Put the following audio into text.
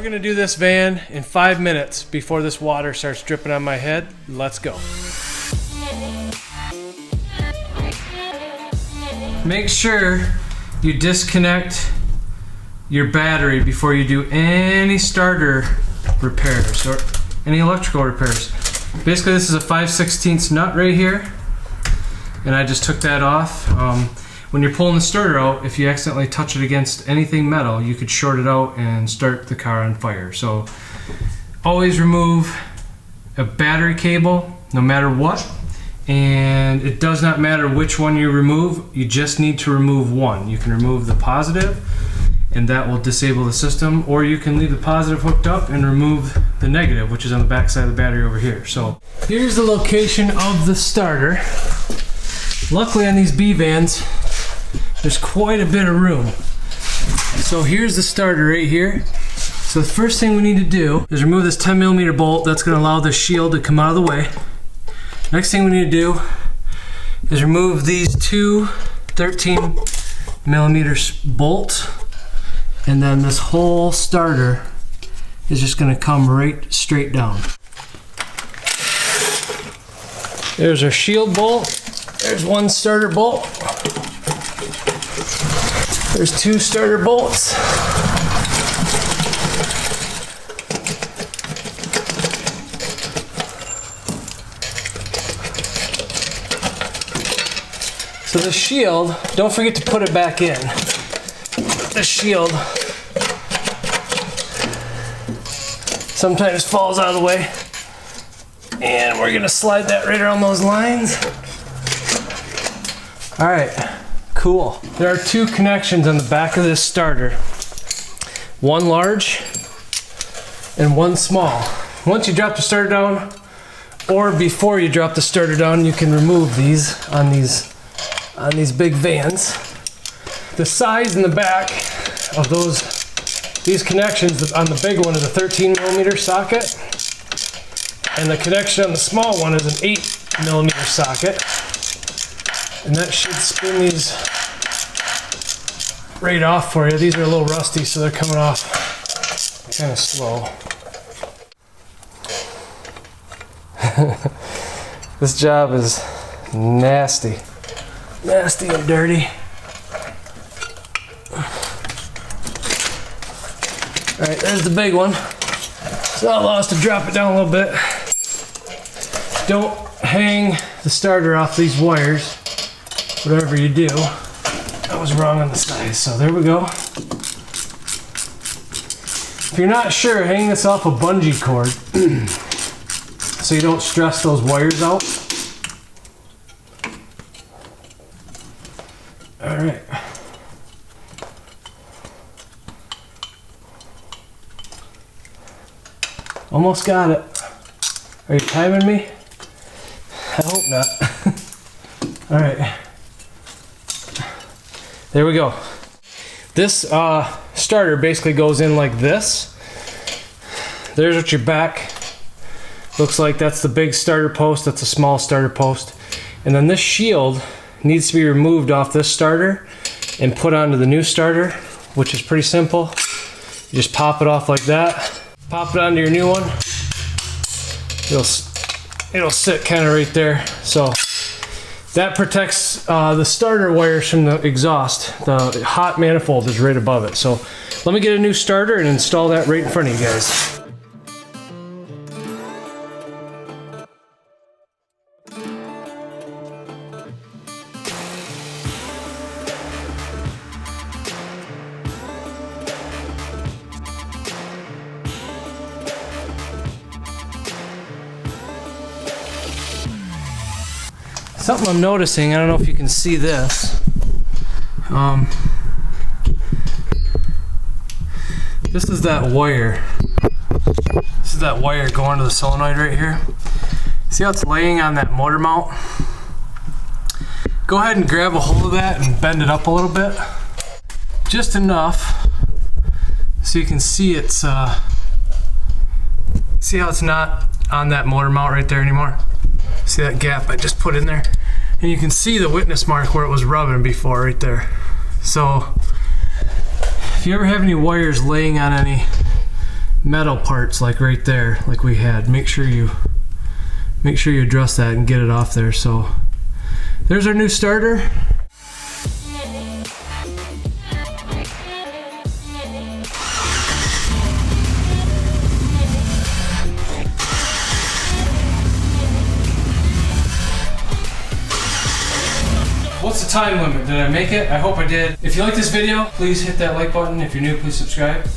We're gonna do this van in 5 minutes before this water starts dripping on my head. Let's go. Make sure you disconnect your battery before you do any starter repairs or any electrical repairs. Basically, this is a 5/16 nut right here, and I just took that off. When you're pulling the starter out, if you accidentally touch it against anything metal, you could short it out and start the car on fire. So always remove a battery cable, no matter what. And it does not matter which one you remove, you just need to remove one. You can remove the positive, and that will disable the system, or you can leave the positive hooked up and remove the negative, which is on the back side of the battery over here. So here's the location of the starter. Luckily on these B vans, there's quite a bit of room. So here's the starter right here. So the first thing we need to do is remove this 10mm bolt. That's going to allow the shield to come out of the way. Next thing we need to do is remove these two 13mm bolts, and then this whole starter is just going to come right straight down. There's our shield bolt. There's one starter bolt. There's two starter bolts. So the shield, don't forget to put it back in. The shield sometimes falls out of the way, and we're gonna slide that right around those lines. All right, cool. There are two connections on the back of this starter. One large and one small. Once you drop the starter down, or before you drop the starter down, you can remove these on these big vans. The size in the back of these connections on the big one is a 13mm socket, and the connection on the small one is an 8mm socket. And that should spin these right off for you. These are a little rusty, so they're coming off kind of slow. This job is nasty. Nasty and dirty. Alright, there's the big one. So that allows us to drop it down a little bit. Don't hang the starter off these wires, whatever you do. I was wrong on the size, so there we go. If you're not sure, hang this off a bungee cord so you don't stress those wires out. Alright. Almost got it. Are you timing me? I hope not. Alright. There we go. This starter basically goes in like this. There's what your back looks like. That's the big starter post. That's a small starter post. And then this shield needs to be removed off this starter and put onto the new starter, which is pretty simple. You just pop it off like that. Pop it onto your new one. It'll sit kind of right there. So that protects the starter wires from the exhaust. The hot manifold is right above it. So let me get a new starter and install that right in front of you guys. Something I'm noticing, I don't know if you can see this. This is that wire. This is that wire going to the solenoid right here. See how it's laying on that motor mount? Go ahead and grab a hold of that and bend it up a little bit. Just enough so you can see it's, see how it's not on that motor mount right there anymore? See that gap I just put in there? And you can see the witness mark where it was rubbing before right there. So if you ever have any wires laying on any metal parts like right there, like we had. Make sure you address that and get it off there. So there's our new starter. What's the time limit? Did I make it? I hope I did. If you like this video, please hit that like button. If you're new, please subscribe.